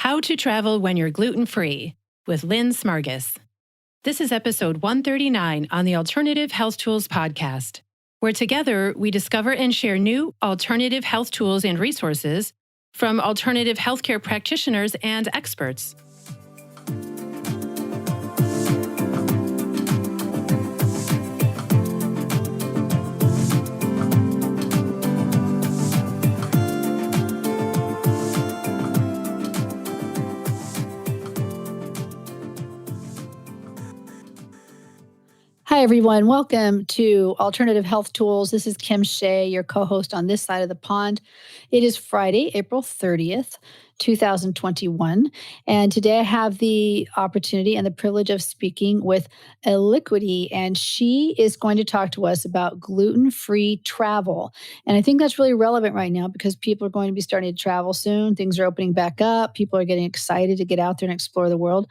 How to Travel When You're Gluten Free with Lynn Smargis. This is episode 139 on the Alternative Health Tools podcast, where together we discover and share new alternative health tools and resources from alternative healthcare practitioners and experts. Hi, everyone. Welcome to Alternative Health Tools. This is Kim Shea, your co-host on this side of the pond. It is Friday, April 30th, 2021. And today I have the opportunity and the privilege of speaking with Aliquity, and she is going to talk to us about gluten-free travel. And I think that's really relevant right now because people are going to be starting to travel soon. Things are opening back up. People are getting excited to get out there and explore the world.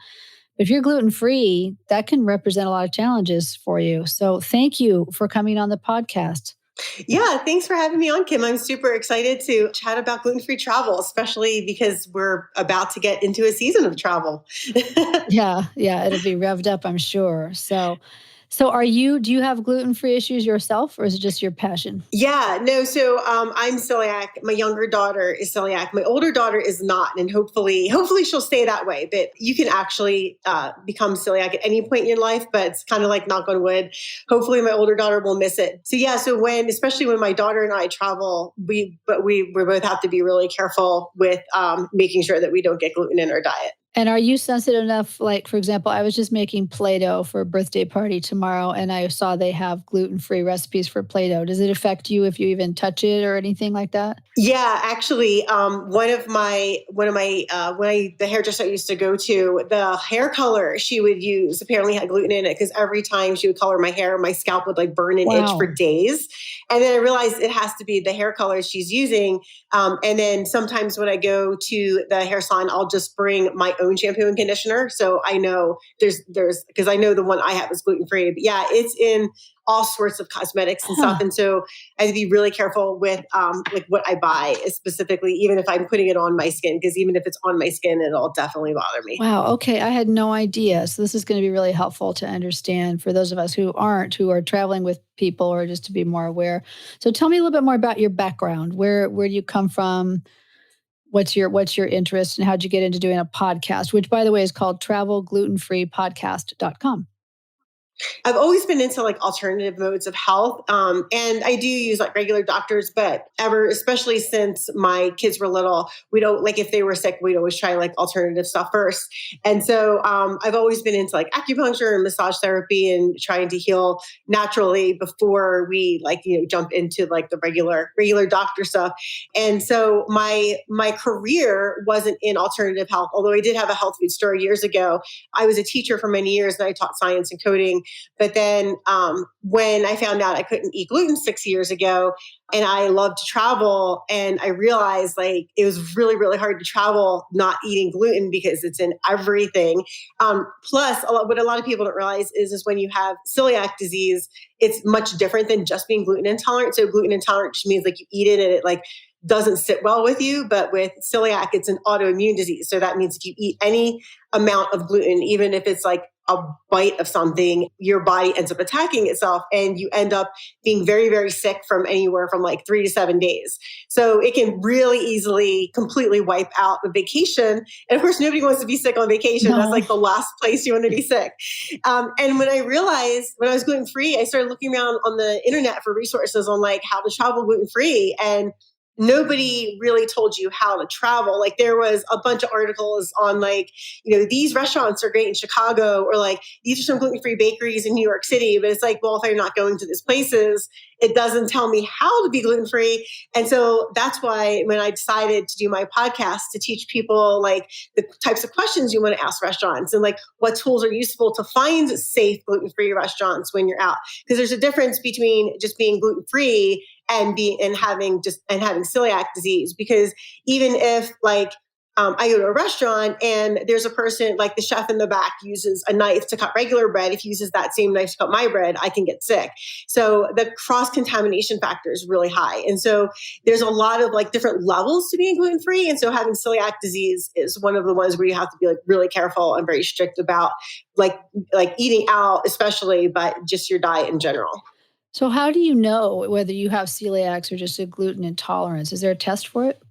If you're gluten-free, that can represent a lot of challenges for you. So thank you for coming on the podcast. Yeah, thanks for having me on, Kim. I'm super excited to chat about gluten-free travel, especially because we're about to get into a season of travel. Yeah, it'll be revved up, I'm sure. So do you have gluten-free issues yourself, or is it just your passion? Yeah, no. So I'm celiac. My younger daughter is celiac. My older daughter is not, and hopefully she'll stay that way. But you can actually become celiac at any point in your life. But it's kind of like knock on wood. Hopefully, my older daughter will miss it. So yeah. So especially when my daughter and I travel, we both have to be really careful with making sure that we don't get gluten in our diet. And are you sensitive enough, like, for example, I was just making Play-Doh for a birthday party tomorrow, and I saw they have gluten-free recipes for Play-Doh. Does it affect you if you even touch it or anything like that? Yeah, actually, the hairdresser I used to go to, the hair color she would use apparently had gluten in it because every time she would color my hair, my scalp would like burn and itch for days. And then I realized it has to be the hair color she's using. And then sometimes when I go to the hair salon, I'll just bring my own shampoo and conditioner. So I know there's because I know the one I have is gluten free. But yeah, it's in all sorts of cosmetics and stuff. And so I have to be really careful with like what I buy, specifically, even if I'm putting it on my skin, because even if it's on my skin, it'll definitely bother me. Wow. Okay. I had no idea. So this is going to be really helpful to understand for those of us who are traveling with people, or just to be more aware. So tell me a little bit more about your background. Where do you come from? What's your interest, and how'd you get into doing a podcast, which, by the way, is called Travel Gluten Free Podcast.com? I've always been into like alternative modes of health. And I do use like regular doctors, but especially since my kids were little, we don't like, if they were sick, we'd always try like alternative stuff first. And so I've always been into like acupuncture and massage therapy and trying to heal naturally before we jump into like the regular doctor stuff. And so my career wasn't in alternative health, although I did have a health food store years ago. I was a teacher for many years and I taught science and coding. But then when I found out I couldn't eat gluten 6 years ago, and I love to travel, and I realized like it was really, really hard to travel not eating gluten because it's in everything. Plus, what a lot of people don't realize is when you have celiac disease, it's much different than just being gluten intolerant. So gluten intolerant just means like you eat it and it like doesn't sit well with you. But with celiac, it's an autoimmune disease. So that means if you eat any amount of gluten, even if it's like a bite of something, your body ends up attacking itself and you end up being very, very sick from anywhere from like 3 to 7 days. So it can really easily completely wipe out a vacation. And of course, nobody wants to be sick on vacation. No. That's like the last place you want to be sick. And when I realized when I was gluten free, I started looking around on the internet for resources on like how to travel gluten free. And nobody really told you how to travel. Like there was a bunch of articles on like, these restaurants are great in Chicago, or like, these are some gluten-free bakeries in New York City. But it's like, well, if I'm not going to these places, it doesn't tell me how to be gluten-free. And so that's why when I decided to do my podcast to teach people like the types of questions you want to ask restaurants and like what tools are useful to find safe gluten-free restaurants when you're out. Because there's a difference between just being gluten-free and having celiac disease. Because even if like I go to a restaurant and there's a person, like the chef in the back uses a knife to cut regular bread. If he uses that same knife to cut my bread, I can get sick. So the cross-contamination factor is really high. And so there's a lot of like different levels to being gluten-free. And so having celiac disease is one of the ones where you have to be like really careful and very strict about like eating out, especially, but just your diet in general. So how do you know whether you have celiac or just a gluten intolerance? Is there a test for it?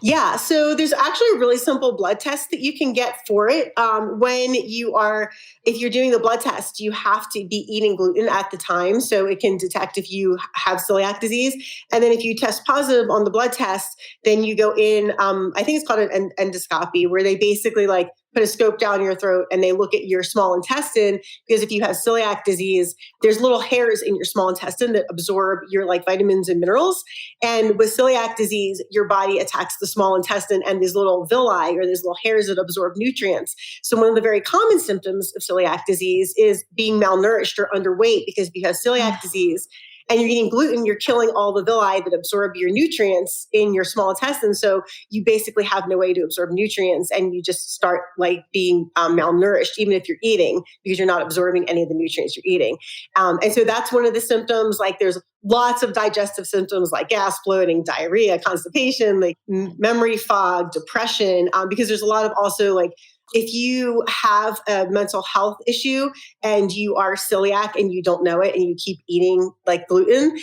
Yeah, so there's actually a really simple blood test that you can get for it. If you're doing the blood test, you have to be eating gluten at the time, so it can detect if you have celiac disease. And then if you test positive on the blood test, then you go in, I think it's called an endoscopy, where they basically like put a scope down your throat and they look at your small intestine, because if you have celiac disease, there's little hairs in your small intestine that absorb your like vitamins and minerals. And with celiac disease, your body attacks the small intestine and these little villi, or these little hairs that absorb nutrients. So one of the very common symptoms of celiac disease is being malnourished or underweight, because if you have celiac disease and you're eating gluten, you're killing all the villi that absorb your nutrients in your small intestine. So you basically have no way to absorb nutrients, and you just start like being malnourished, even if you're eating, because you're not absorbing any of the nutrients you're eating. And so that's one of the symptoms. Like there's lots of digestive symptoms like gas, bloating, diarrhea, constipation, like memory fog, depression, because there's a lot of also like, if you have a mental health issue and you are celiac and you don't know it and you keep eating like gluten,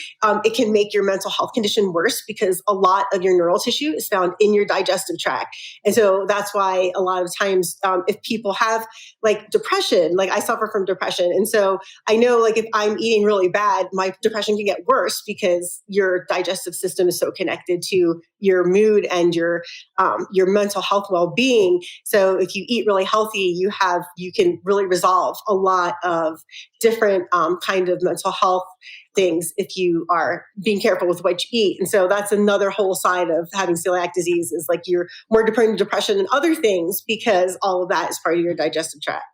it can make your mental health condition worse, because a lot of your neural tissue is found in your digestive tract. And so that's why a lot of times if people have like depression, like I suffer from depression. And so I know like if I'm eating really bad, my depression can get worse, because your digestive system is so connected to your mood and your mental health well-being. So if you eat really healthy, you can really resolve a lot of different kind of mental health things if you are being careful with what you eat. And so that's another whole side of having celiac disease, is like you're more prone to depression and other things, because all of that is part of your digestive tract.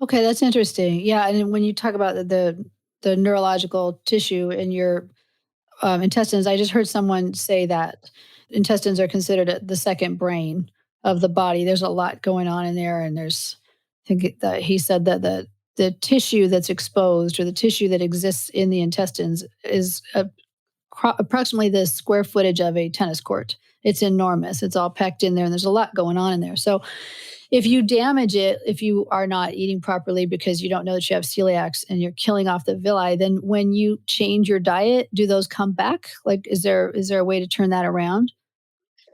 Okay, that's interesting. Yeah, and when you talk about the neurological tissue in your intestines, I just heard someone say that intestines are considered the second brain of the body. There's a lot going on in there, and I think that he said that the tissue that's exposed, or the tissue that exists in the intestines, is approximately the square footage of a tennis court. It's enormous. It's all packed in there, and there's a lot going on in there. So if you damage it, if you are not eating properly because you don't know that you have celiac and you're killing off the villi, then when you change your diet, do those come back? Like, is there a way to turn that around?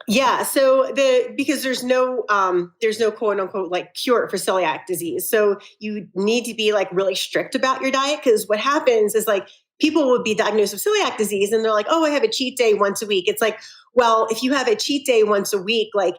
Yeah. So because there's no quote unquote like cure for celiac disease. So you need to be like really strict about your diet, because what happens is like people will be diagnosed with celiac disease and they're like, oh, I have a cheat day once a week. It's like, well, if you have a cheat day once a week, like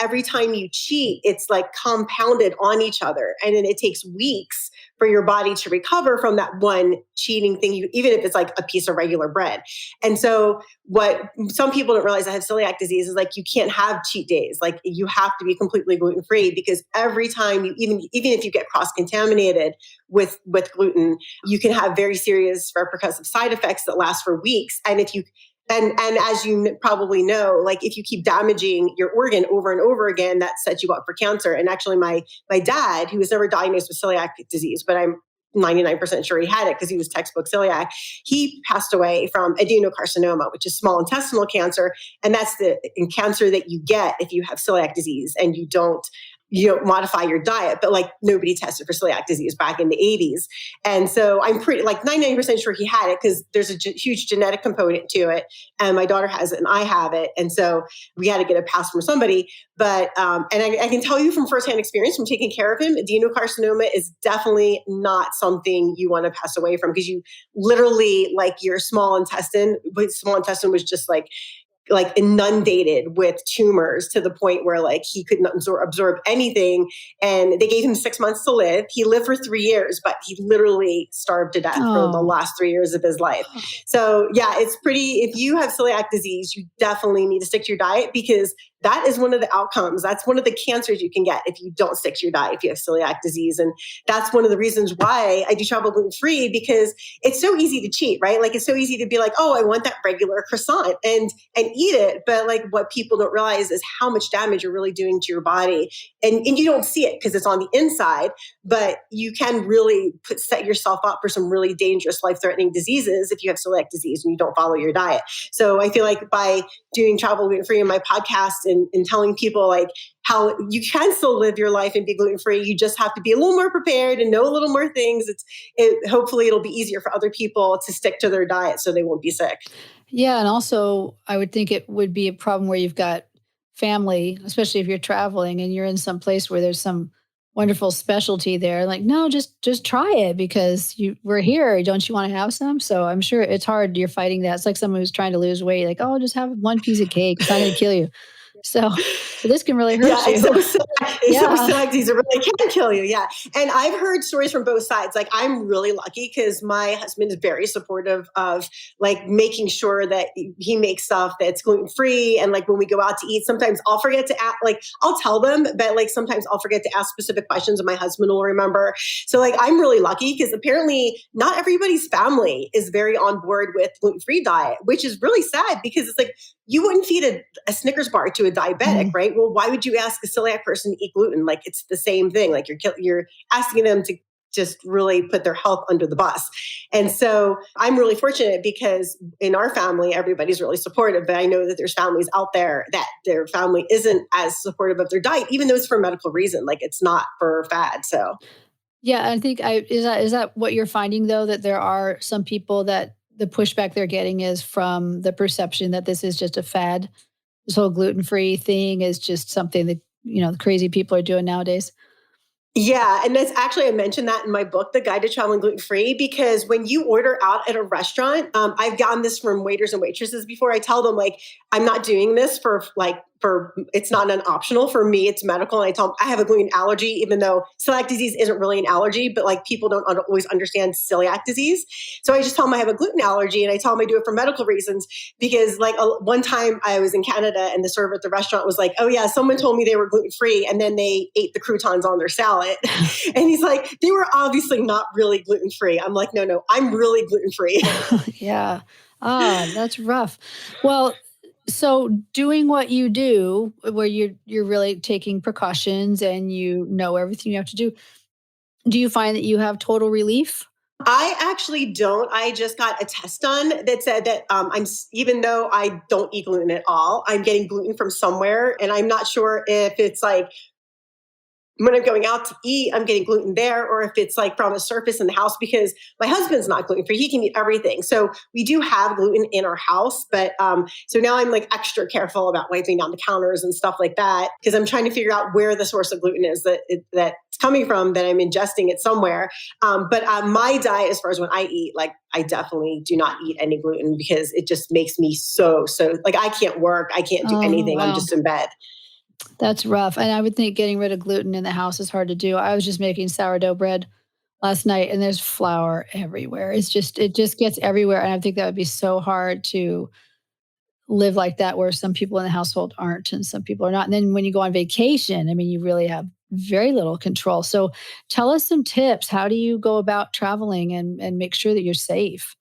every time you cheat, it's like compounded on each other. And then it takes weeks for your body to recover from that one cheating thing, even if it's like a piece of regular bread. And so what some people don't realize that have celiac disease is like, you can't have cheat days. Like you have to be completely gluten-free, because every time even if you get cross-contaminated with gluten, you can have very serious repercussive side effects that last for weeks. And and as you probably know, like if you keep damaging your organ over and over again, that sets you up for cancer. And actually my dad, who was never diagnosed with celiac disease, but I'm 99% sure he had it because he was textbook celiac, he passed away from adenocarcinoma, which is small intestinal cancer. And that's the cancer that you get if you have celiac disease and you don't modify your diet. But like nobody tested for celiac disease back in the 80s. And so I'm pretty like 99% sure he had it, because there's a huge genetic component to it. And my daughter has it and I have it. And so we had to get a pass from somebody. But, and I can tell you from firsthand experience from taking care of him, adenocarcinoma is definitely not something you want to pass away from, because you literally like your small intestine was just like inundated with tumors to the point where like he couldn't absorb anything. And they gave him 6 months to live. He lived for 3 years, but he literally starved to death for the last 3 years of his life. So yeah, it's pretty, if you have celiac disease, you definitely need to stick to your diet, because that is one of the outcomes. That's one of the cancers you can get if you don't stick to your diet, if you have celiac disease. And that's one of the reasons why I do Travel Gluten Free, because it's so easy to cheat, right? Like it's so easy to be like, oh, I want that regular croissant and eat it. But like what people don't realize is how much damage you're really doing to your body. And you don't see it because it's on the inside, but you can really set yourself up for some really dangerous, life-threatening diseases if you have celiac disease and you don't follow your diet. So I feel like by doing Travel Gluten Free in my podcast and telling people like how you can still live your life and be gluten free, you just have to be a little more prepared and know a little more things. Hopefully it'll be easier for other people to stick to their diet so they won't be sick. Yeah. And also I would think it would be a problem where you've got family, especially if you're traveling and you're in some place where there's some wonderful specialty there. Like, no, just try it because we're here. Don't you want to have some? So I'm sure it's hard. You're fighting that. It's like someone who's trying to lose weight. Like, oh, just have one piece of cake. It's not going to kill you. So this can really hurt you. Celiac disease really can kill you. Yeah. And I've heard stories from both sides. Like I'm really lucky because my husband is very supportive of like making sure that he makes stuff that's gluten free. And like when we go out to eat, sometimes I'll forget to ask, like I'll tell them, but like sometimes I'll forget to ask specific questions and my husband will remember. So like I'm really lucky because apparently not everybody's family is very on board with gluten-free diet, which is really sad because it's like, you wouldn't feed a Snickers bar to a diabetic, right? Well, why would you ask a celiac person to eat gluten? Like it's the same thing. Like you're asking them to just really put their health under the bus. And so I'm really fortunate because in our family, everybody's really supportive. But I know that there's families out there that their family isn't as supportive of their diet, even though it's for a medical reason. Like it's not for fad. So yeah, I think is that what you're finding though, that there are some people that the pushback they're getting is from the perception that this is just a fad. This whole gluten-free thing is just something that, the crazy people are doing nowadays. Yeah. And that's actually, I mentioned that in my book, The Guide to Traveling Gluten Free, because when you order out at a restaurant, I've gotten this from waiters and waitresses before. I tell them like, I'm not doing this for it's not an optional for me. It's medical. And I tell them I have a gluten allergy, even though celiac disease isn't really an allergy, but like people don't always understand celiac disease. So I just tell them I have a gluten allergy and I tell them I do it for medical reasons because like one time I was in Canada and the server at the restaurant was like, oh yeah, someone told me they were gluten free and then they ate the croutons on their salad. And he's like, they were obviously not really gluten free. I'm like, no, I'm really gluten free. Yeah. That's rough. Well, so doing what you do, where you're really taking precautions and you know everything you have to do you find that you have total relief? I actually don't. I just got a test done that said that even though I don't eat gluten at all, I'm getting gluten from somewhere, and I'm not sure if it's like when I'm going out to eat, I'm getting gluten there, or if it's like from a surface in the house, because my husband's not gluten free. He can eat everything. So we do have gluten in our house, but so now I'm like extra careful about wiping down the counters and stuff like that, because I'm trying to figure out where the source of gluten is that's coming from, that I'm ingesting it somewhere. But my diet, as far as when I eat, like I definitely do not eat any gluten because it just makes me so like I can't work. I can't do anything. Wow. I'm just in bed. That's rough. And I would think getting rid of gluten in the house is hard to do. I was just making sourdough bread last night and there's flour everywhere. It just gets everywhere. And I think that would be so hard to live like that, where some people in the household aren't and some people are not. And then when you go on vacation, I mean, you really have very little control. So tell us some tips. How do you go about traveling and make sure that you're safe?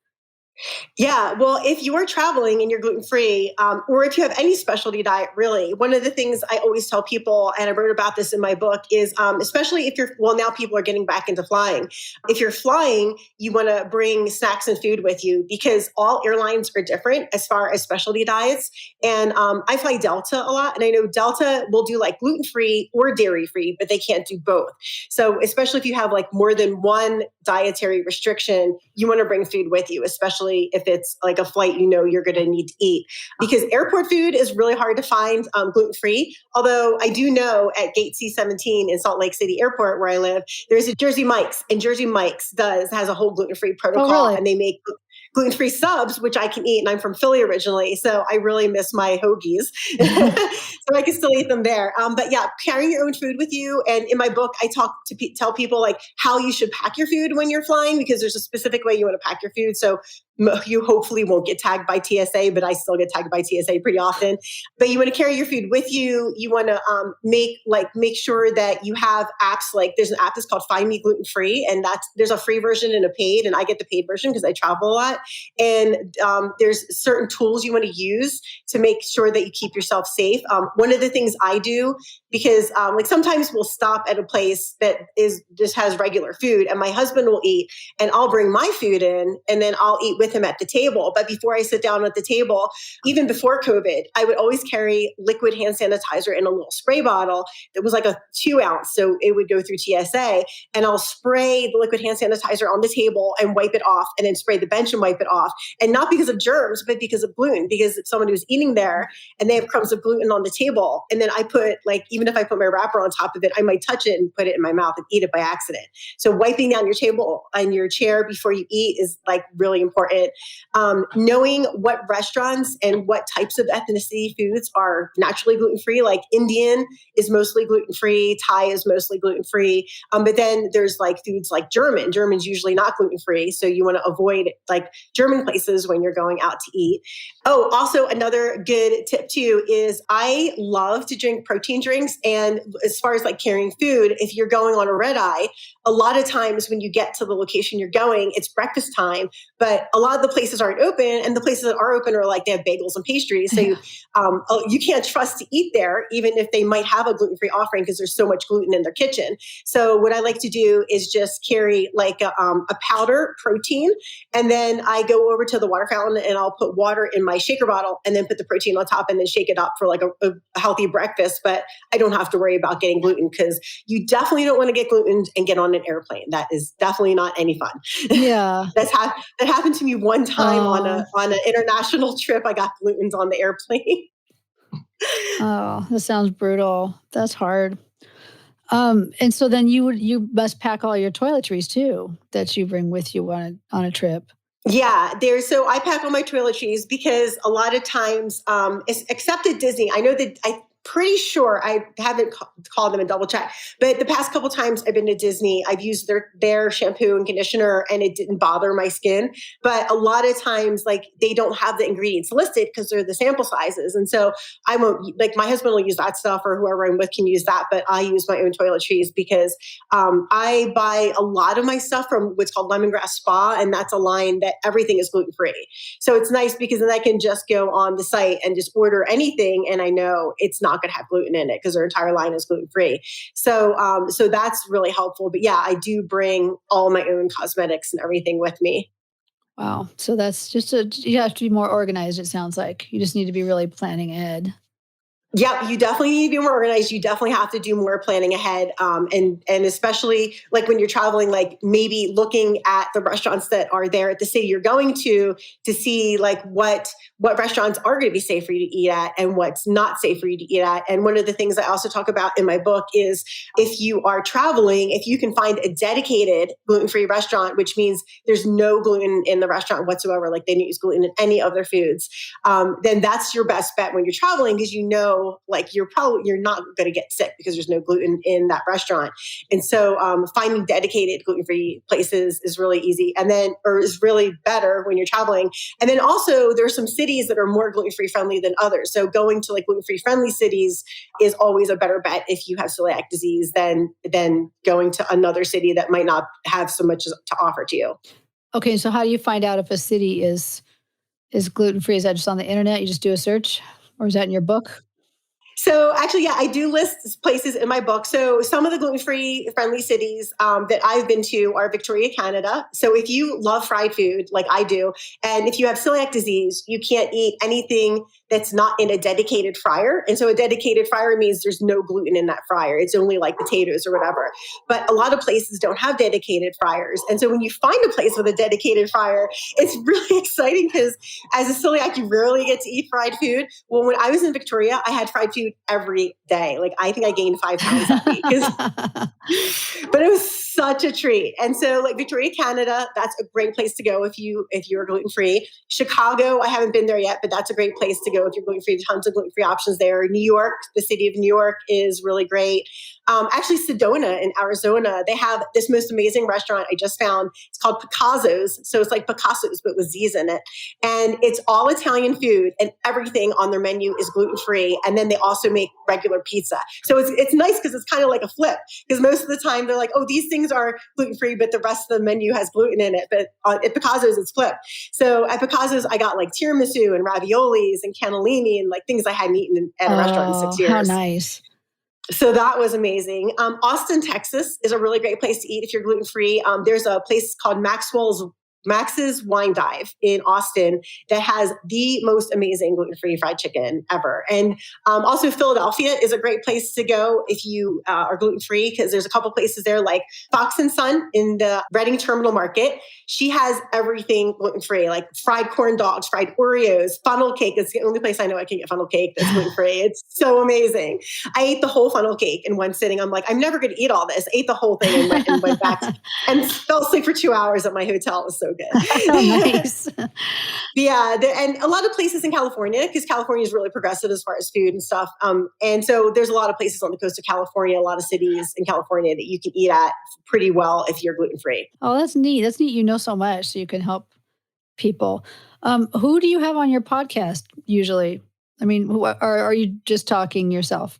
Yeah, well, if you are traveling and you're gluten-free, or if you have any specialty diet, really, one of the things I always tell people, and I wrote about this in my book, is especially if now people are getting back into flying. If you're flying, you want to bring snacks and food with you because all airlines are different as far as specialty diets. And I fly Delta a lot, and I know Delta will do like gluten-free or dairy-free, but they can't do both. So especially if you have like more than one dietary restriction, you want to bring food with you, especially if it's like a flight you're going to need to eat, because airport food is really hard to find gluten-free. Although I do know at Gate C-17 in Salt Lake City Airport where I live, there's a Jersey Mike's, and Jersey Mike's has a whole gluten-free protocol. Oh, really? And they make gluten-free subs, which I can eat. And I'm from Philly originally, so I really miss my hoagies. So I can still eat them there. But yeah, carrying your own food with you. And in my book, I tell people like how you should pack your food when you're flying, because there's a specific way you want to pack your food. So You hopefully won't get tagged by TSA, but I still get tagged by TSA pretty often. But you want to carry your food with you. You want to make sure that you have apps. Like there's an app that's called Find Me Gluten Free, and there's a free version and a paid, and I get the paid version because I travel a lot. And there's certain tools you want to use to make sure that you keep yourself safe. One of the things I do, because like sometimes we'll stop at a place that just has regular food, and my husband will eat, and I'll bring my food in, and then I'll eat with him at the table. But before I sit down at the table, even before COVID, I would always carry liquid hand sanitizer in a little spray bottle that was like a 2 ounce. So it would go through TSA, and I'll spray the liquid hand sanitizer on the table and wipe it off, and then spray the bench and wipe it off. And not because of germs, but because of gluten, because if someone who's eating there and they have crumbs of gluten on the table, and then I put even if I put my wrapper on top of it, I might touch it and put it in my mouth and eat it by accident. So wiping down your table and your chair before you eat is like really important. Knowing what restaurants and what types of ethnicity foods are naturally gluten-free, like Indian is mostly gluten-free, Thai is mostly gluten-free. But then there's like foods like German. German's usually not gluten-free. So you want to avoid like German places when you're going out to eat. Oh, also another good tip too is I love to drink protein drinks. And as far as like carrying food, if you're going on a red eye, a lot of times when you get to the location you're going, it's breakfast time, but a lot of the places aren't open, and the places that are open are like they have bagels and pastries. So you can't trust to eat there, even if they might have a gluten-free offering because there's so much gluten in their kitchen. So what I like to do is just carry like a powder protein, and then I go over to the water fountain and I'll put water in my shaker bottle and then put the protein on top and then shake it up for like a healthy breakfast. But I don't have to worry about getting gluten because you definitely don't want to get gluten and get on an airplane. That is definitely not any fun. Yeah. That happened to me one time on an international trip. I got glutens on the airplane. Oh, that sounds brutal. That's hard. And so then you must pack all your toiletries too that you bring with you on a trip. Yeah, so I pack all my toiletries because a lot of times, except at Disney, I know that I'm pretty sure I haven't called them and double check, but the past couple times I've been to Disney, I've used their shampoo and conditioner and it didn't bother my skin. But a lot of times, like they don't have the ingredients listed because they're the sample sizes. And so I won't, like my husband will use that stuff or whoever I'm with can use that, but I use my own toiletries because I buy a lot of my stuff from what's called Lemongrass Spa, and that's a line that everything is gluten-free. So it's nice because then I can just go on the site and just order anything and I know it's not going to have gluten in it because their entire line is gluten-free. So that's really helpful. But yeah, I do bring all my own cosmetics and everything with me. Wow. So that's you have to be more organized, it sounds like. You just need to be really planning ahead. Yeah, you definitely need to be more organized. You definitely have to do more planning ahead. And especially like when you're traveling, like maybe looking at the restaurants that are there at the city you're going to see like what restaurants are going to be safe for you to eat at and what's not safe for you to eat at. And one of the things I also talk about in my book is if you are traveling, if you can find a dedicated gluten-free restaurant, which means there's no gluten in the restaurant whatsoever, like they don't use gluten in any of their foods, then that's your best bet when you're traveling because you know like you're not going to get sick because there's no gluten in that restaurant. And so finding dedicated gluten-free places is really easy or is really better when you're traveling. And then also there are some cities that are more gluten-free friendly than others. So going to like gluten-free friendly cities is always a better bet if you have celiac disease than going to another city that might not have so much to offer to you. Okay. So how do you find out if a city is gluten-free? Is that just on the internet? You just do a search, or is that in your book? So actually, yeah, I do list places in my book. So some of the gluten-free friendly cities that I've been to are Victoria, Canada. So if you love fried food like I do, and if you have celiac disease, you can't eat anything that's not in a dedicated fryer. And so a dedicated fryer means there's no gluten in that fryer. It's only like potatoes or whatever. But a lot of places don't have dedicated fryers. And so when you find a place with a dedicated fryer, it's really exciting because as a celiac, you rarely get to eat fried food. Well, when I was in Victoria, I had fried food every day. Like I think I gained 5 pounds that week. But it was such a treat. And so like Victoria, Canada, that's a great place to go if you're gluten-free. Chicago, I haven't been there yet, but that's a great place to go if you're gluten-free. Tons of gluten-free options there. New York, the city of New York is really great. Actually, Sedona in Arizona, they have this most amazing restaurant I just found. It's called Picasso's. So it's like Picasso's, but with Z's in it. And it's all Italian food, and everything on their menu is gluten-free. And then they also make regular pizza. So it's nice because it's kind of like a flip, because most of the time they're like, oh, these things are gluten-free, but the rest of the menu has gluten in it. But at Picasso's, it's flipped. So at Picasso's, I got like tiramisu and raviolis and cannellini and like things I hadn't eaten at a restaurant in 6 years. How nice. So that was amazing. Austin, Texas is a really great place to eat if you're gluten-free. There's a place called Max's Wine Dive in Austin that has the most amazing gluten-free fried chicken ever. And also Philadelphia is a great place to go if you are gluten-free, because there's a couple places there like Fox and Son in the Reading Terminal Market. She has everything gluten-free, like fried corn dogs, fried Oreos, funnel cake. It's the only place I know I can get funnel cake that's gluten-free. It's so amazing. I ate the whole funnel cake in one sitting. I'm like, I'm never going to eat all this. I ate the whole thing and went back and fell asleep for 2 hours at my hotel. It was so good. Oh, nice. Yeah. And a lot of places in California, because California is really progressive as far as food and stuff. And so there's a lot of places on the coast of California, a lot of cities in California that you can eat at pretty well if you're gluten-free. Oh, that's neat. That's neat. You know so much, so you can help people. Who do you have on your podcast usually? I mean, are you just talking yourself?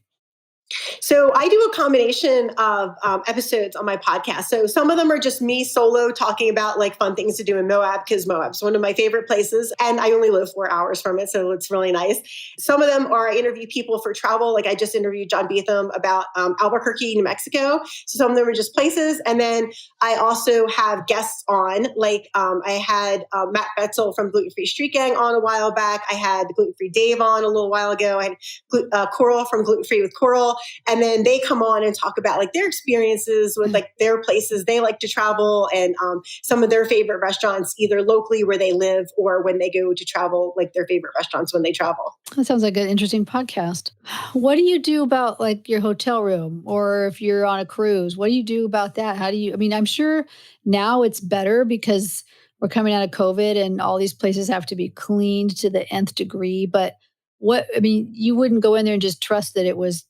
So I do a combination of episodes on my podcast. So some of them are just me solo talking about like fun things to do in Moab, because Moab's one of my favorite places and I only live 4 hours from it. So it's really nice. Some of them are I interview people for travel. Like I just interviewed John Beetham about Albuquerque, New Mexico. So some of them are just places. And then I also have guests on, like I had Matt Betzel from Gluten Free Street Gang on a while back. I had Gluten Free Dave on a little while ago. I had Coral from Gluten Free with Coral. And then they come on and talk about like their experiences with like their places they like to travel and some of their favorite restaurants, either locally where they live or when they go to travel, like their favorite restaurants when they travel. That sounds like an interesting podcast. What do you do about like your hotel room, or if you're on a cruise, what do you do about that? I'm sure now it's better because we're coming out of COVID and all these places have to be cleaned to the nth degree. But you wouldn't go in there and just trust that it was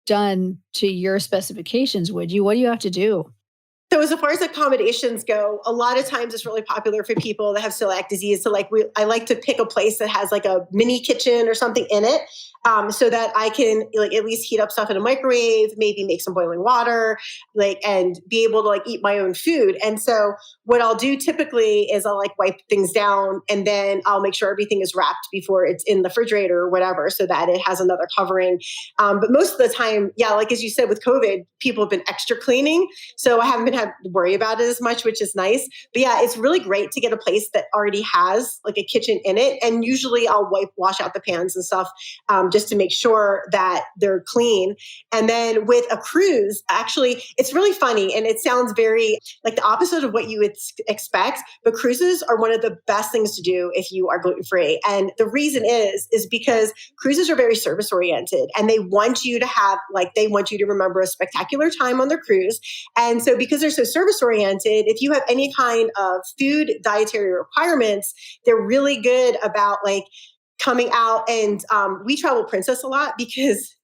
done to your specifications, would you? What do you have to do? So as far as accommodations go, a lot of times it's really popular for people that have celiac disease. So like I like to pick a place that has like a mini kitchen or something in it, so that I can like at least heat up stuff in a microwave, maybe make some boiling water, and be able to like eat my own food. And so what I'll do typically is I'll like wipe things down and then I'll make sure everything is wrapped before it's in the refrigerator or whatever, so that it has another covering. But most of the time, yeah, like as you said with COVID, people have been extra cleaning. So I haven't been having to worry about it as much, which is nice. But yeah, it's really great to get a place that already has like a kitchen in it. And usually I'll wash out the pans and stuff, just to make sure that they're clean. And then with a cruise, actually, it's really funny. And it sounds very like the opposite of what you would expect, but cruises are one of the best things to do if you are gluten-free. And the reason is because cruises are very service oriented and they want you to remember a spectacular time on their cruise. And so because they're so service oriented, if you have any kind of food dietary requirements, they're really good about like coming out. And we travel Princess a lot because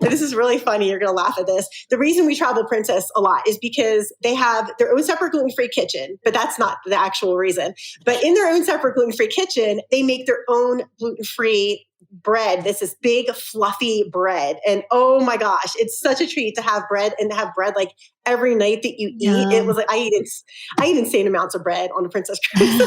this is really funny. You're going to laugh at this. The reason we travel Princess a lot is because they have their own separate gluten-free kitchen, but that's not the actual reason. But in their own separate gluten-free kitchen, they make their own gluten-free bread. This is big, fluffy bread. And oh my gosh, it's such a treat to have bread and to have bread like every night that you eat. Yeah. It was like, I eat insane amounts of bread on a Princess cruise.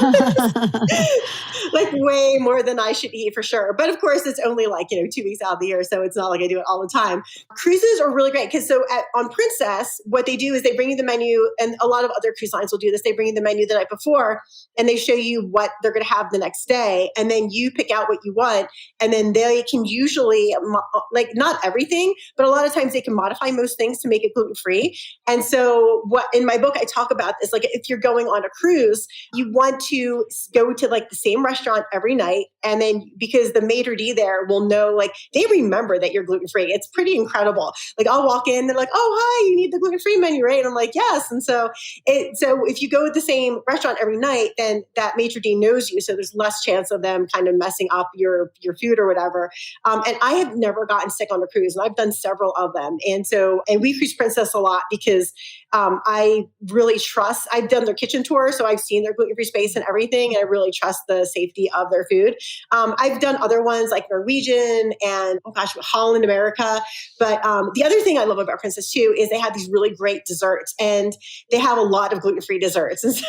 Like way more than I should eat for sure. But of course, it's only like, 2 weeks out of the year. So it's not like I do it all the time. Cruises are really great because on Princess, what they do is they bring you the menu, and a lot of other cruise lines will do this. They bring you the menu the night before and they show you what they're going to have the next day. And then you pick out what you want. And then they can usually, like not everything, but a lot of times they can modify most things to make it gluten-free. And so what in my book I talk about is like if you're going on a cruise, you want to go to like the same restaurant every night And then because the maitre d' there will know, like they remember that you're gluten-free. It's pretty incredible. Like I'll walk in, they're like, oh, hi, you need the gluten-free menu, right? And I'm like, yes. And so if you go to the same restaurant every night, then that maitre d' knows you. So there's less chance of them kind of messing up your food or whatever. And I have never gotten sick on a cruise, and I've done several of them. And we cruise Princess a lot because I really trust, I've done their kitchen tour, so I've seen their gluten-free space and everything, and I really trust the safety of their food. I've done other ones like Norwegian and, Holland America. But the other thing I love about Princess too is they have these really great desserts, and they have a lot of gluten-free desserts. And so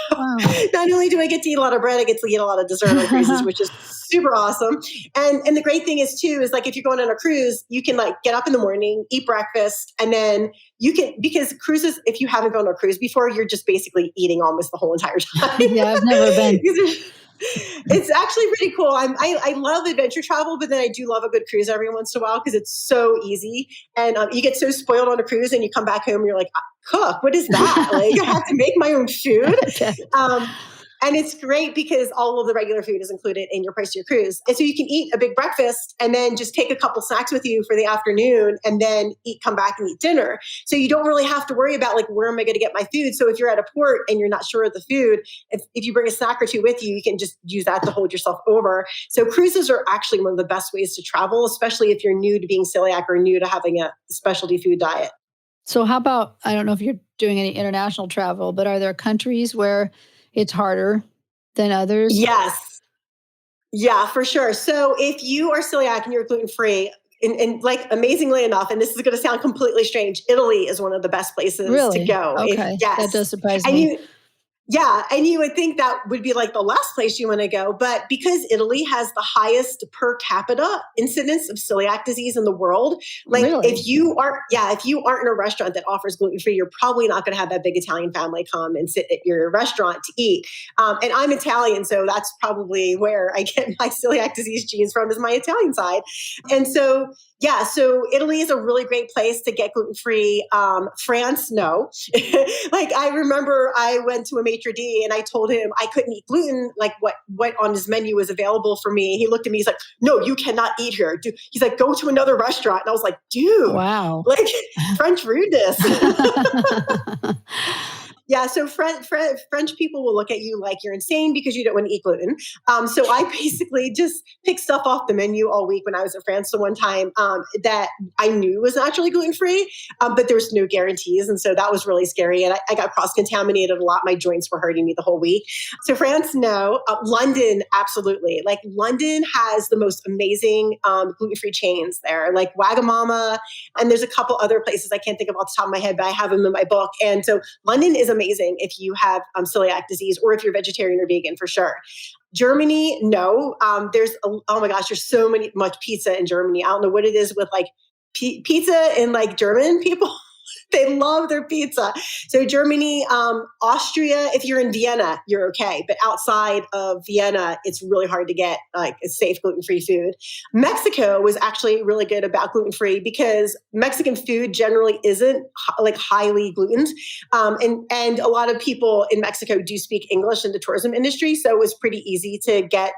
not only do I get to eat a lot of bread, I get to eat a lot of dessert on cruises, which is super awesome. And the great thing is too, is like if you're going on a cruise, you can like get up in the morning, eat breakfast, and then you can, because cruises, if you haven't gone on a cruise before, you're just basically eating almost the whole entire time. Yeah, I've never been. It's actually pretty cool. I love adventure travel, but then I do love a good cruise every once in a while because it's so easy. And you get so spoiled on a cruise and you come back home and you're like, cook, what is that? Like I have to make my own food. And it's great because all of the regular food is included in your price of your cruise. And so you can eat a big breakfast and then just take a couple snacks with you for the afternoon and then come back and eat dinner. So you don't really have to worry about like, where am I going to get my food? So if you're at a port and you're not sure of the food, if you bring a snack or two with you, you can just use that to hold yourself over. So cruises are actually one of the best ways to travel, especially if you're new to being celiac or new to having a specialty food diet. So how about, I don't know if you're doing any international travel, but are there countries where it's harder than others? Yes. Yeah, for sure. So if you are celiac and you're gluten-free, and like amazingly enough, and this is going to sound completely strange, Italy is one of the best places to go. Okay. Yes. That does surprise me. And you would think that would be like the last place you want to go. But because Italy has the highest per capita incidence of celiac disease in the world, like if you aren't in a restaurant that offers gluten-free, you're probably not going to have that big Italian family come and sit at your restaurant to eat. And I'm Italian, so that's probably where I get my celiac disease genes from, is my Italian side. And so Italy is a really great place to get gluten-free. France, no. Like I remember I went to a maitre d' and I told him I couldn't eat gluten, like what on his menu was available for me. He looked at me, he's like, no, you cannot eat here. He's like, go to another restaurant. And I was like, dude, wow, like French rudeness. Yeah, so French people will look at you like you're insane because you don't want to eat gluten. So I basically just picked stuff off the menu all week when I was in France the one time that I knew was naturally gluten-free, but there was no guarantees. And so that was really scary. And I got cross-contaminated a lot. My joints were hurting me the whole week. So France, no. London, absolutely. Like London has the most amazing gluten-free chains there, like Wagamama. And there's a couple other places I can't think of off the top of my head, but I have them in my book. And so London is amazing if you have celiac disease or if you're vegetarian or vegan, for sure. Germany, no. There's so much pizza in Germany. I don't know what it is with like pizza and like German people. They love their pizza. So Germany, Austria, if you're in Vienna, you're okay. But outside of Vienna, it's really hard to get like a safe gluten-free food. Mexico was actually really good about gluten-free because Mexican food generally isn't like highly glutened. And a lot of people in Mexico do speak English in the tourism industry. So it was pretty easy to get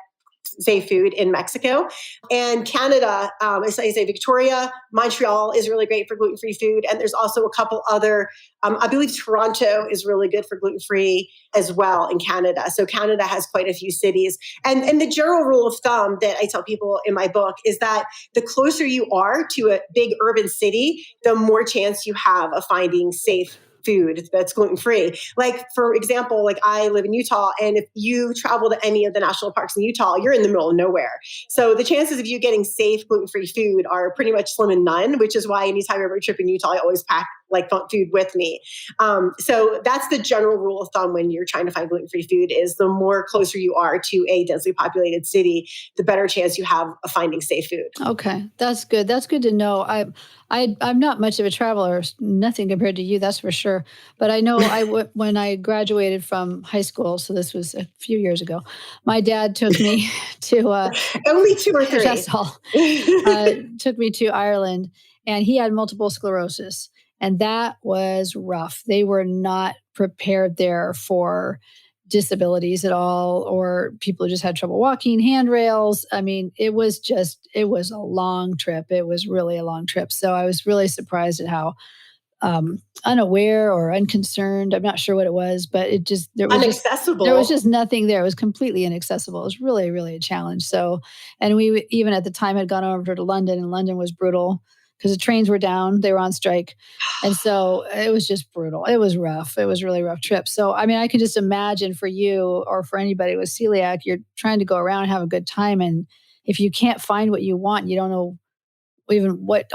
safe food in Mexico. And Canada, I say Victoria, Montreal is really great for gluten-free food. And there's also a couple other, I believe Toronto is really good for gluten-free as well in Canada. So Canada has quite a few cities. And the general rule of thumb that I tell people in my book is that the closer you are to a big urban city, the more chance you have of finding safe food that's gluten-free. Like, for example, like I live in Utah, and if you travel to any of the national parks in Utah, you're in the middle of nowhere. So the chances of you getting safe gluten-free food are pretty much slim and none, which is why anytime I road trip in Utah, I always pack like food with me. So that's the general rule of thumb when you're trying to find gluten-free food, is the more closer you are to a densely populated city, the better chance you have of finding safe food. Okay. That's good. That's good to know. I'm not much of a traveler, nothing compared to you, that's for sure. But I know when I graduated from high school, so this was a few years ago, my dad took me to only 2 or 3. That's all. Took me to Ireland, and he had multiple sclerosis. And that was rough. They were not prepared there for disabilities at all, or people who just had trouble walking, handrails. I mean, it was a long trip. It was really a long trip. So I was really surprised at how unaware or unconcerned. I'm not sure what it was, but there was just nothing there. It was completely inaccessible. It was really, really a challenge. So, and we even at the time had gone over to London, and London was brutal because the trains were down, they were on strike. And so it was just brutal. It was rough. It was a really rough trip. So, I mean, I can just imagine for you or for anybody with celiac, you're trying to go around and have a good time. And if you can't find what you want, you don't know even where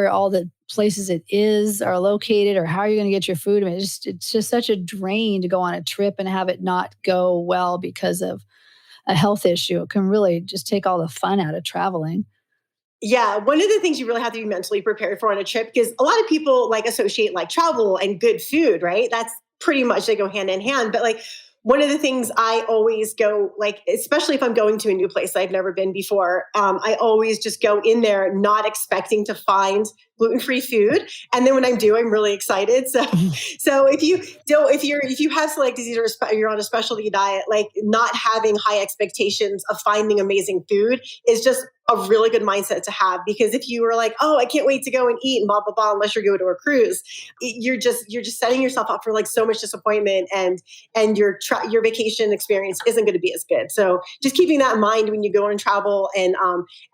all the places it is are located or how you're going to get your food. I mean, it's just such a drain to go on a trip and have it not go well because of a health issue. It can really just take all the fun out of traveling. Yeah, one of the things you really have to be mentally prepared for on a trip, because a lot of people like associate like travel and good food, right? That's pretty much, they go hand in hand. But like one of the things I always go, like, especially if I'm going to a new place I've never been before, I always just go in there not expecting to find gluten-free food. And then when I do, I'm really excited. So if you have celiac disease or you're on a specialty diet, like not having high expectations of finding amazing food is just a really good mindset to have. Because if you were like, oh, I can't wait to go and eat and blah, blah, blah, unless you're going to a cruise, you're just setting yourself up for like so much disappointment, and your vacation experience isn't going to be as good. So just keeping that in mind when you go on travel. And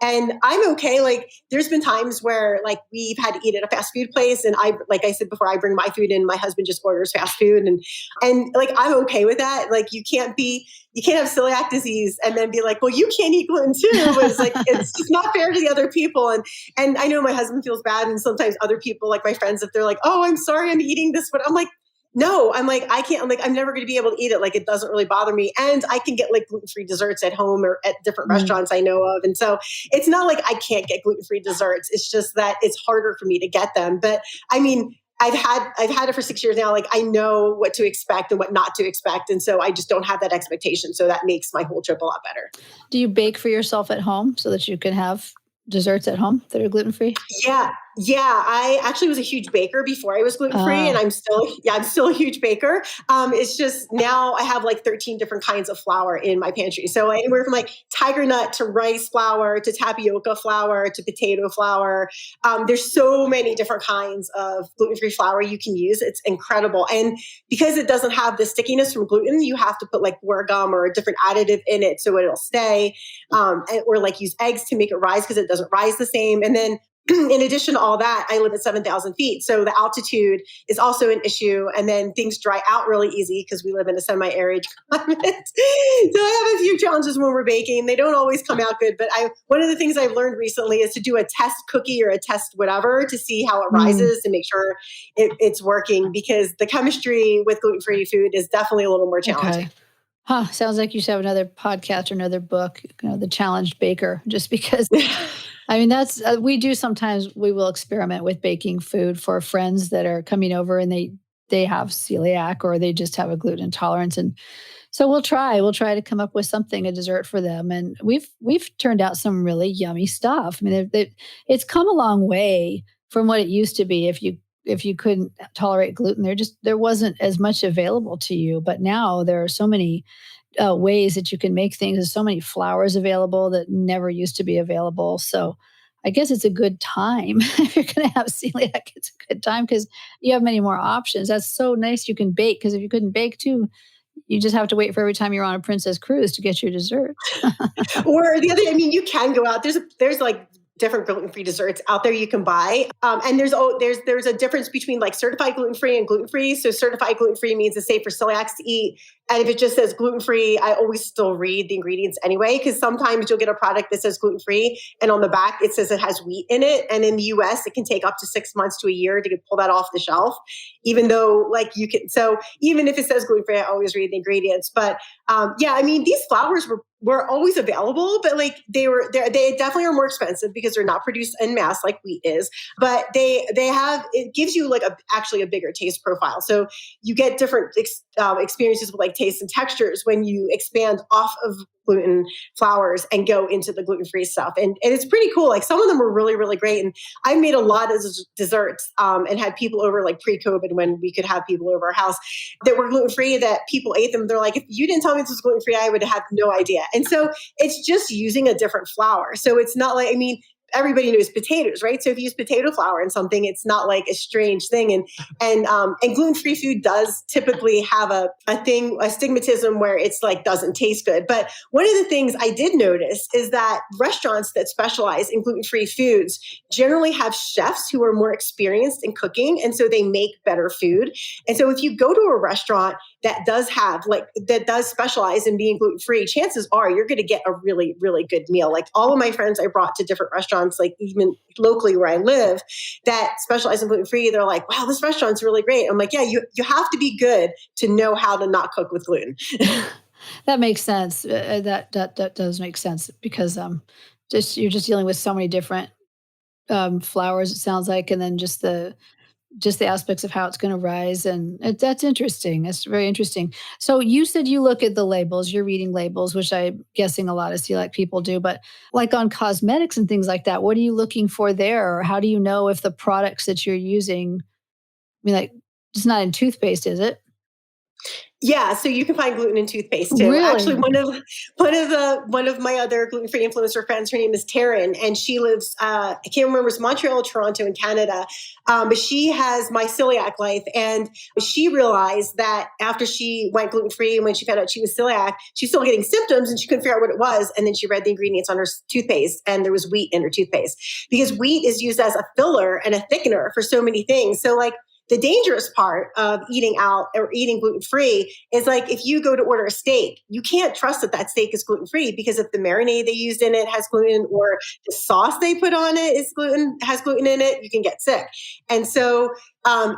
I'm okay. Like there's been times where like we've had to eat at a fast food place, and like I said before, I bring my food in, my husband just orders fast food, and like I'm okay with that. Like you can't have celiac disease and then be like, well, you can't eat gluten too. It's like, it's just not fair to the other people. And I know my husband feels bad. And sometimes other people, like my friends, if they're like, oh, I'm sorry, I'm eating this, but I'm like, no, I'm like, I can't, I'm never going to be able to eat it. Like, it doesn't really bother me. And I can get like gluten-free desserts at home or at different restaurants I know of. And so it's not like I can't get gluten-free desserts. It's just that it's harder for me to get them. But I mean, I've had it for 6 years now. Like I know what to expect and what not to expect. And so I just don't have that expectation. So that makes my whole trip a lot better. Do you bake for yourself at home so that you can have desserts at home that are gluten-free? Yeah. I actually was a huge baker before I was gluten-free, and I'm still a huge baker. It's just now I have like 13 different kinds of flour in my pantry. So anywhere from like tiger nut to rice flour to tapioca flour to potato flour. There's so many different kinds of gluten-free flour you can use. It's incredible. And because it doesn't have the stickiness from gluten, you have to put like guar gum or a different additive in it so it'll stay, or like use eggs to make it rise because it doesn't rise the same. And then in addition to all that, I live at 7,000 feet. So the altitude is also an issue. And then things dry out really easy because we live in a semi-arid climate. So I have a few challenges when we're baking. They don't always come out good. But one of the things I've learned recently is to do a test cookie or a test whatever to see how it rises to make sure it's working, because the chemistry with gluten-free food is definitely a little more challenging. Okay. Huh. Sounds like you should have another podcast or another book, the Challenged Baker, just because, I mean, that's, sometimes we will experiment with baking food for friends that are coming over and they have celiac or they just have a gluten intolerance. And so we'll try to come up with something, a dessert for them. And we've turned out some really yummy stuff. I mean, it's come a long way from what it used to be. If you couldn't tolerate gluten, there wasn't as much available to you. But now there are so many ways that you can make things. There's so many flours available that never used to be available. So I guess it's a good time. If you're going to have celiac, it's a good time because you have many more options. That's so nice you can bake, because if you couldn't bake too, you just have to wait for every time you're on a princess cruise to get your dessert. Or the other, I mean, you can go out. There's like different gluten-free desserts out there you can buy. And there's a difference between like certified gluten-free and gluten-free. So certified gluten-free means it's safe for celiacs to eat. And if it just says gluten-free, I always still read the ingredients anyway, because sometimes you'll get a product that says gluten-free and on the back it says it has wheat in it. And in the US, it can take up to 6 months to a year to pull that off the shelf, even though like you can. So even if it says gluten-free, I always read the ingredients. But I mean, these flours were always available, but like they definitely are more expensive because they're not produced en masse like wheat is. But it gives you like actually a bigger taste profile. So you get different experiences with like tastes and textures when you expand off of gluten flours and go into the gluten-free stuff. And it's pretty cool. Like some of them were really, really great. And I made a lot of desserts and had people over like pre-COVID when we could have people over our house that were gluten-free, that people ate them. They're like, if you didn't tell me this was gluten-free, I would have had no idea. And so it's just using a different flour. So it's not like, everybody knows potatoes, right? So if you use potato flour in something, it's not like a strange thing. And gluten-free food does typically have a stigmatism where it's like doesn't taste good. But one of the things I did notice is that restaurants that specialize in gluten-free foods generally have chefs who are more experienced in cooking, and so they make better food. And so if you go to a restaurant that does specialize in being gluten-free, chances are you're going to get a really, really good meal. Like all of my friends I brought to different restaurants, like even locally where I live, that specialize in gluten-free, they're like, wow, this restaurant's really great. I'm like, yeah, you have to be good to know how to not cook with gluten. That makes sense. That does make sense because you're just dealing with so many different flours, it sounds like, and then just the aspects of how it's going to rise. And that's interesting. That's very interesting. So you said you look at the labels, you're reading labels, which I'm guessing a lot of celiac people do, but like on cosmetics and things like that, what are you looking for there? Or how do you know if the products that you're using, like it's not in toothpaste, is it? Yeah, so you can find gluten in toothpaste too. Really? Actually, one of my other gluten-free influencer friends, her name is Taryn, and she lives I can't remember, it's Montreal or Toronto in Canada, but she has my celiac life, and she realized that after she went gluten-free and when she found out she was celiac, she's still getting symptoms and she couldn't figure out what it was. And then she read the ingredients on her toothpaste, and there was wheat in her toothpaste because wheat is used as a filler and a thickener for so many things. So like the dangerous part of eating out or eating gluten-free is like if you go to order a steak, you can't trust that steak is gluten-free because if the marinade they used in it has gluten or the sauce they put on it has gluten in it, you can get sick. And so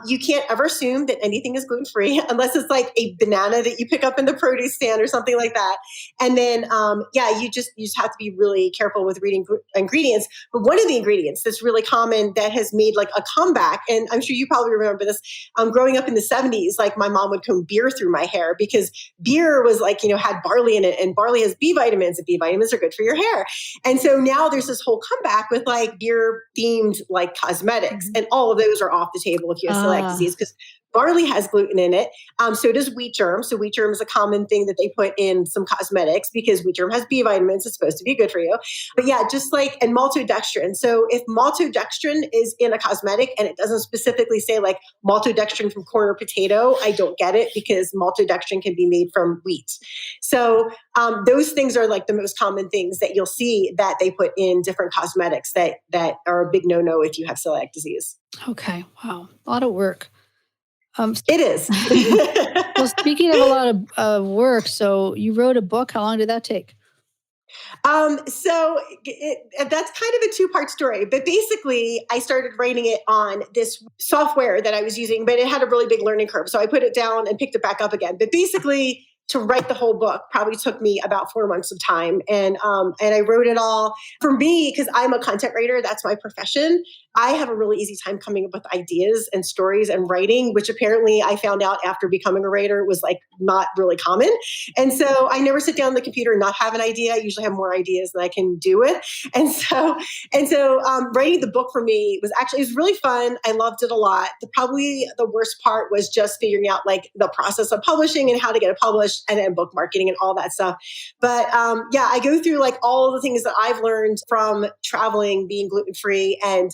you can't ever assume that anything is gluten-free unless it's like a banana that you pick up in the produce stand or something like that. And then, you just have to be really careful with reading ingredients. But one of the ingredients that's really common that has made like a comeback, and I'm sure you probably remember this, growing up in the 70s, like my mom would comb beer through my hair because beer was like, had barley in it, and barley has B vitamins, and B vitamins are good for your hair. And so now there's this whole comeback with like beer themed like cosmetics, and all of those are off the table if you have celiac disease because barley has gluten in it. So does wheat germ. So wheat germ is a common thing that they put in some cosmetics because wheat germ has B vitamins. It's supposed to be good for you. But yeah, and maltodextrin. So if maltodextrin is in a cosmetic and it doesn't specifically say like maltodextrin from corn or potato, I don't get it because maltodextrin can be made from wheat. So those things are like the most common things that you'll see that they put in different cosmetics that are a big no-no if you have celiac disease. Okay. Wow. A lot of work. It is. Well, speaking of a lot of work, so you wrote a book. How long did that take? That's kind of a two-part story, but basically I started writing it on this software that I was using, but it had a really big learning curve. So I put it down and picked it back up again. But basically to write the whole book probably took me about 4 months of time. And I wrote it all for me because I'm a content writer. That's my profession. I have a really easy time coming up with ideas and stories and writing, which apparently I found out after becoming a writer was like not really common. And so I never sit down on the computer and not have an idea. I usually have more ideas than I can do with. And so writing the book for me it was really fun. I loved it a lot. Probably the worst part was just figuring out like the process of publishing and how to get it published and then book marketing and all that stuff. But I go through like all the things that I've learned from traveling, being gluten-free, and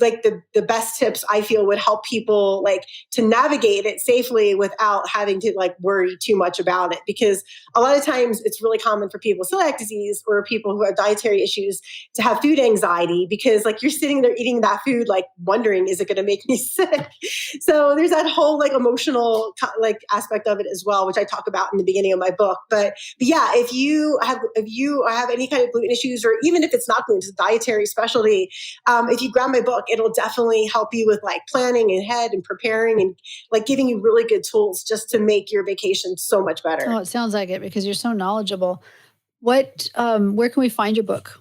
like the best tips I feel would help people like to navigate it safely without having to like worry too much about it. Because a lot of times it's really common for people with celiac disease or people who have dietary issues to have food anxiety because like you're sitting there eating that food, like wondering, is it going to make me sick? So there's that whole like emotional like aspect of it as well, which I talk about in the beginning of my book. But yeah, if you have any kind of gluten issues, or even if it's not gluten, it's a dietary specialty, if you grab my book, it'll definitely help you with like planning ahead and preparing and like giving you really good tools just to make your vacation so much better. Oh, it sounds like it because you're so knowledgeable. Where can we find your book?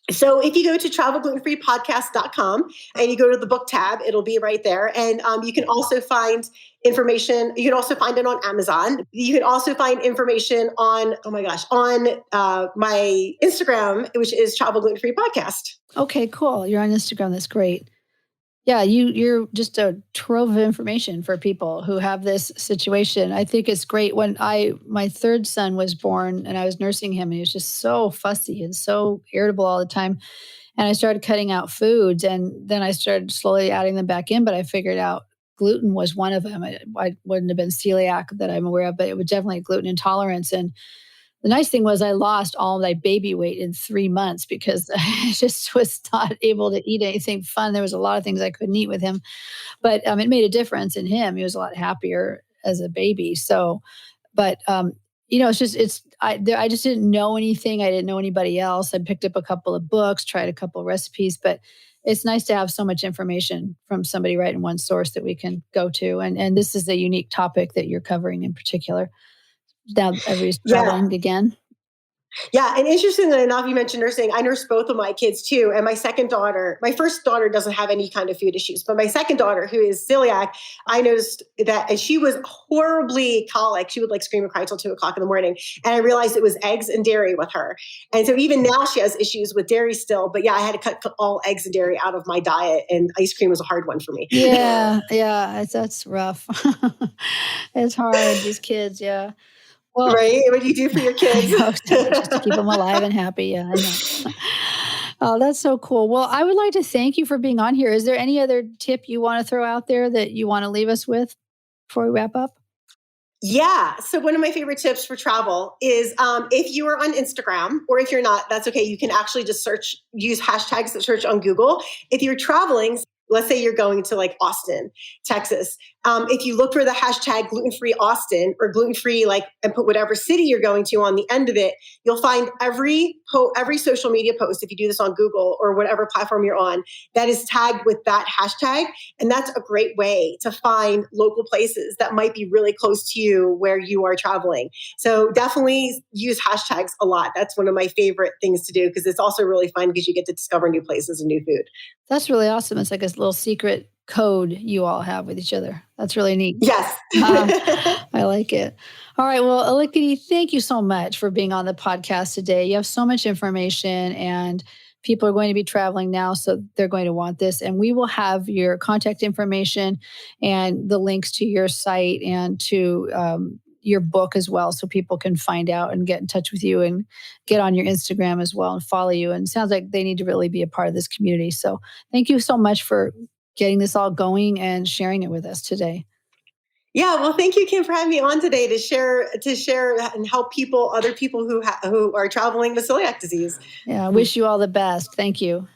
So if you go to travelglutenfreepodcast.com and you go to the book tab, it'll be right there. And you can also find information. You can also find it on Amazon. You can also find information on, my Instagram, which is Travel Gluten Free Podcast. Okay, cool. You're on Instagram. That's great. Yeah, you're just a trove of information for people who have this situation. I think it's great. When my third son was born and I was nursing him, and he was just so fussy and so irritable all the time. And I started cutting out foods, and then I started slowly adding them back in, but I figured out gluten was one of them. I wouldn't have been celiac that I'm aware of, but it was definitely gluten intolerance. And the nice thing was I lost all my baby weight in 3 months because I just was not able to eat anything fun. There was a lot of things I couldn't eat with him, but it made a difference in him. He was a lot happier as a baby. So, but I just didn't know anything. I didn't know anybody else. I picked up a couple of books, tried a couple of recipes, but it's nice to have so much information from somebody right in one source that we can go to. And this is a unique topic that you're covering in particular. Now everybody's traveling again. Yeah. And interestingly enough, you mentioned nursing. I nurse both of my kids too. And my first daughter doesn't have any kind of food issues, but my second daughter, who is celiac, I noticed that, and she was horribly colic. She would scream and cry till 2:00 in the morning. And I realized it was eggs and dairy with her. And so even now she has issues with dairy still, but yeah, I had to cut all eggs and dairy out of my diet, and ice cream was a hard one for me. Yeah. That's rough. It's hard, these kids. Yeah. Well, right? What do you do for your kids? Just to keep them alive and happy. Yeah, I know. Oh, that's so cool. Well, I would like to thank you for being on here. Is there any other tip you want to throw out there that you want to leave us with before we wrap up? Yeah. So one of my favorite tips for travel is if you are on Instagram, or if you're not, that's okay. You can actually just use hashtags that search on Google. If you're traveling, let's say you're going to Austin, Texas. If you look for the hashtag gluten-free Austin or gluten-free, and put whatever city you're going to on the end of it, you'll find every social media post, if you do this on Google or whatever platform you're on, that is tagged with that hashtag. And that's a great way to find local places that might be really close to you where you are traveling. So definitely use hashtags a lot. That's one of my favorite things to do, because it's also really fun because you get to discover new places and new food. That's really awesome. It's like a little secret code you all have with each other. That's really neat. Yes. I like it. All right. Well, Alikity, thank you so much for being on the podcast today. You have so much information, and people are going to be traveling now, so they're going to want this. And we will have your contact information and the links to your site and to your book as well, so people can find out and get in touch with you and get on your Instagram as well and follow you. And it sounds like they need to really be a part of this community. So thank you so much for getting this all going and sharing it with us today. Yeah, well, thank you, Kim, for having me on today to share and help other people who are traveling with celiac disease. Yeah, I wish you all the best. Thank you.